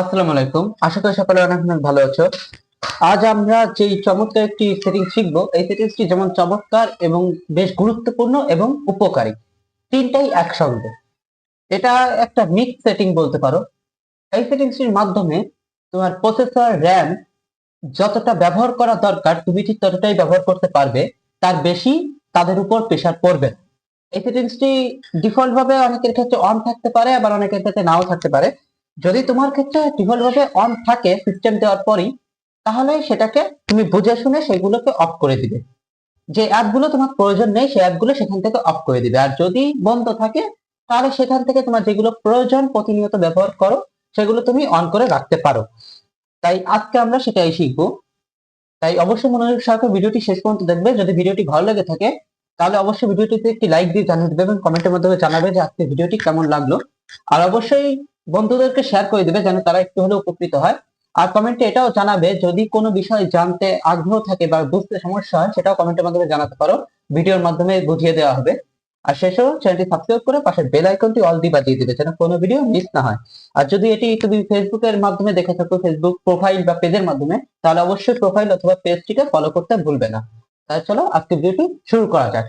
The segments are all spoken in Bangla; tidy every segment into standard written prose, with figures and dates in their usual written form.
আসসালামু আলাইকুম। আশা করি সকলে অনেক অনেক ভালো আছো। আজ আমরা যে চমৎকার একটি সেটিং শিখবো, এই সেটিংসটি যেমন চমৎকার এবং বেশ গুরুত্বপূর্ণ এবং উপকারী, তিনটাই একসঙ্গে। এটা একটা মিক্স সেটিং বলতে পারো। এই সেটিংসটির মাধ্যমে তোমার প্রসেসর, র্যাম যতটা ব্যবহার করা দরকার তুমি ঠিক ততটাই ব্যবহার করতে পারবে, তার বেশি তাদের উপর প্রেসার পড়বে না। এই সেটিংসটি ডিফল্ট ভাবে অনেকের ক্ষেত্রে অন থাকতে পারে, আবার অনেকের ক্ষেত্রে নাও থাকতে পারে। যদি তোমার ক্ষেত্রে ডিফল্ট ভাবে অন থাকে সিস্টেম দেওয়ার পরই, তাহলে সেটাকে তুমি বুঝে শুনে সেগুলোকে অফ করে দিবে। যে অ্যাপগুলো তোমার প্রয়োজন নেই সেই অ্যাপগুলো সেখান থেকে অফ করে দিবে। আর যদি বন্ধ থাকে তাহলে সেখান থেকে তোমার যেগুলো প্রয়োজন প্রতিনিয়ত ব্যবহার করো সেগুলো তুমি অন করে রাখতে পারো। তাই আজকে আমরা সেটাই শিখবো। তাই অবশ্যই মনোযোগ সহকারে ভিডিওটি শেষ পর্যন্ত দেখবে। যদি ভিডিওটি ভালো লেগে থাকে তাহলে অবশ্যই ভিডিওটিতে একটি লাইক দিয়ে জানিয়ে দেবে এবং কমেন্টের মাধ্যমে জানাবে যে আজকে ভিডিওটি কেমন লাগলো। আর অবশ্যই বন্ধুদেরকে শেয়ার করে দিবে যেন তারা একটু হলেও উপকৃত হয়। আর কমেন্টে এটাও জানাবে যদি কোনো বিষয় জানতে আগ্রহ থাকে বা বুঝতে সমস্যা হয়, সেটাও কমেন্টের মাধ্যমে জানাতে পারো, ভিডিওর মাধ্যমে বুঝিয়ে দেওয়া হবে। আর শেষেও চ্যানেলটি সাবস্ক্রাইব করে পাশের বেল আইকনটি অল দিয়ে বাজিয়ে দিবে যেন কোনো ভিডিও মিস না হয়। আর যদি এটি তুমি ফেসবুকের মাধ্যমে দেখে থাকো, ফেসবুক প্রোফাইল বা পেজের মাধ্যমে, তাহলে অবশ্যই প্রোফাইল অথবা পেজটিকে ফলো করতে ভুলবে না। তাহলে চলো আজকে ভিডিওটি শুরু করা যাক।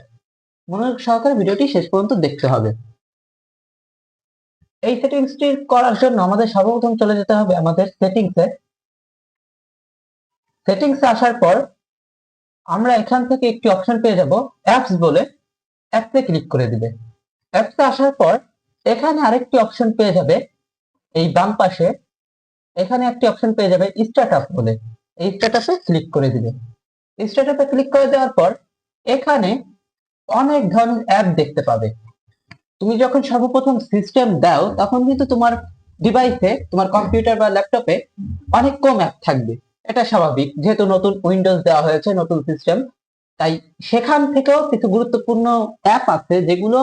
মনোযোগ সহকারে ভিডিওটি শেষ পর্যন্ত দেখতে হবে। এই সেটিংসটি করার জন্য আমাদের সর্বপ্রথম চলে যেতে হবে আমাদের সেটিংসে। সেটিংসে আসার পর আমরা এখান থেকে একটি অপশন পেয়ে যাব অ্যাপস বলে, অ্যাপসে ক্লিক করে দিবে। অ্যাপসে আসার পর এখানে আরেকটি অপশন পেয়ে যাবে এই বাম পাশে, এখানে একটি অপশন পেয়ে যাবে স্টার্টআপ বলে, এই স্টার্টআপে ক্লিক করে দিবে। স্টার্টআপে ক্লিক করে দেওয়ার পর এখানে অনেক ধরনের অ্যাপ দেখতে পাবে। তুমি যখন সর্বপ্রথম সিস্টেম দাও তখন কিন্তু তোমার ডিভাইসে, তোমার কম্পিউটার বা ল্যাপটপে অনেক কম অ্যাপ থাকবে। এটা স্বাভাবিক, যেহেতু নতুন উইন্ডোজ দেওয়া হয়েছে, নতুন সিস্টেম। তাই সেখান থেকেও কিছু গুরুত্বপূর্ণ অ্যাপ আছে যেগুলো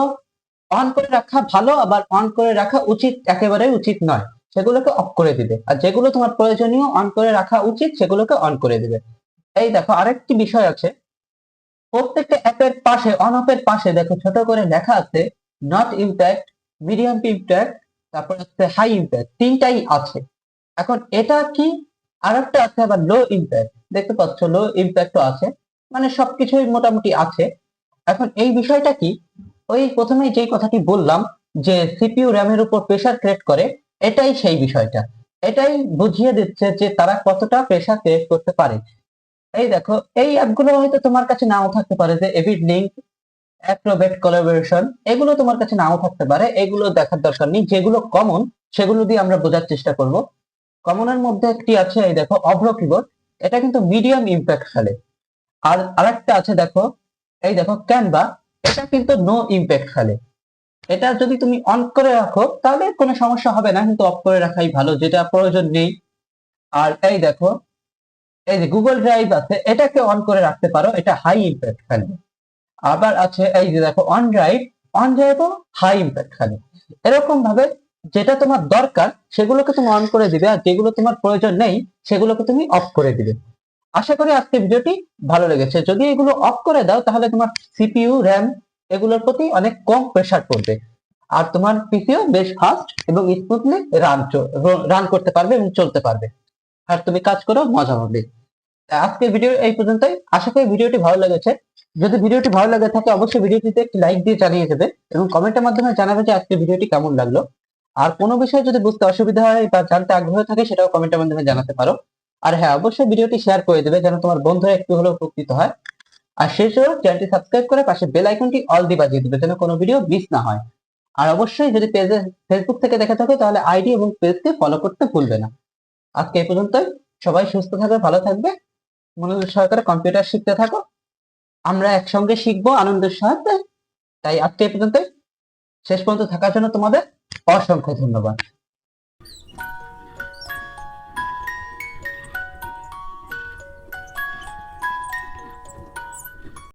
অন করে রাখা ভালো, আবার অন করে রাখা উচিত একেবারে উচিত নয়, সেগুলোকে অফ করে দিবে। আর যেগুলো তোমার প্রয়োজনীয় অন করে রাখা উচিত সেগুলোকে অন করে দিবে। এই দেখো আরেকটি বিষয় আছে, প্রত্যেকটা অ্যাপের পাশে, অন অফ এর পাশে দেখো ছোট করে লেখা আছে নট ইম্প্যাক্ট, মিডিয়াম ইম্প্যাক্ট, তারপর হচ্ছে হাই ইম্প্যাক্ট, তিনটাই আছে। এখন এটা কি, আরেকটা আছে আবার লো ইম্প্যাক্ট, দেখতে পাচ্ছ লো ইম্প্যাক্টও আছে, মানে সবকিছুই মোটামুটি আছে। এখন এই বিষয়টা কি, ওই প্রথমেই যেই কথাটি বললাম যে সিপিইউ র্যামের উপর প্রেসার ক্রিয়েট করে, এটাই সেই বিষয়টা। এটাই বুঝিয়ে দিচ্ছে যে তারা কতটা প্রেসার ক্রিয়েট করতে পারে। এই দেখো এই অ্যাপগুলো হয়তো তোমার কাছে নাও থাকতে পারে, যে এভিড লিঙ্ক, অ্যাক্রোবেট কোলাবোরেশন, এগুলো তোমার কাছে নাও থাকতে পারে, এগুলো দেখার দরকার নেই। যেগুলো কমন সেগুলো দিয়ে আমরা বোঝার চেষ্টা করব। কমনের মধ্যে একটি আছে এই দেখো অভ্র কিবোর্ড, এটা কিন্তু মিডিয়াম ইম্প্যাক্ট ফেলে। আর আরেকটা আছে দেখো, এই দেখো ক্যানভা, এটা কিন্তু নো ইম্প্যাক্ট ফেলে। এটা যদি তুমি অন করে রাখো তাহলে কোনো সমস্যা হবে না, কিন্তু অফ করে রাখাই ভালো, যেটা প্রয়োজন নেই। আর এই দেখো এই যে গুগল ড্রাইভ আছে, এটাকে অন করে রাখতে পারো, এটা হাই ইম্প্যাক্ট ফেলবে। আবার আছে এই যে দেখো অন ড্রাইভ, অন ড্রাইভও হাই ইম্প্যাক্ট ফেলে। এরকম ভাবে যেটা তোমার দরকার সেগুলোকে তুমি অন করে দিবে, আর যেগুলো তোমার প্রয়োজন নেই সেগুলোকে তুমি অফ করে দিবে। আশা করি আজকে ভিডিওটি ভালো লেগেছে। যদি এগুলো অফ করে দাও তাহলে তোমার সিপিইউ, র্যাম এগুলোর প্রতি অনেক কম প্রেসার পড়বে, আর তোমার পিসিও বেশ ফাস্ট এবং স্মুথলি রান করতে পারবে এবং চলতে পারবে, আর তুমি কাজ করো মজা হবে। আজকের ভিডিও এই পর্যন্তই। আশা করি ভিডিওটি ভালো লেগেছে। যদি ভিডিওটি ভালো লাগে থাকে অবশ্যই ভিডিওটিতে একটি লাইক দিয়ে জানিয়ে দেবে এবং কমেন্টের মাধ্যমে জানাবে যে আজকের ভিডিওটি কেমন লাগলো। আর কোনো বিষয় যদি বুঝতে অসুবিধা হয় বা জানতে আগ্রহ থাকে সেটাও কমেন্টের মাধ্যমে জানাতে পারো। আর হ্যাঁ, অবশ্যই ভিডিওটি শেয়ার করে দেবে যেন তোমার বন্ধুরা একটু হলেও উপকৃত হয়। আর শেষেও চ্যানেলটি সাবস্ক্রাইব করে পাশে বেল আইকনটি অল দিয়ে বাজিয়ে দিবে যেন কোনো ভিডিও মিস না হয়। আর অবশ্যই যদি পেজে, ফেসবুক থেকে দেখে থাকো তাহলে আইডি এবং পেজকে ফলো করতে ভুলবে না। আজকে এই পর্যন্তই। সবাই সুস্থ থাকবে, ভালো থাকবে, মনোযোগ সহকারে কম্পিউটার শিখতে থাকো। আমরা একসঙ্গে শিখবো আনন্দের সাথে। তাই আজকে এই পর্যন্ত, শেষ পর্যন্ত থাকার জন্য তোমাদের অসংখ্য ধন্যবাদ।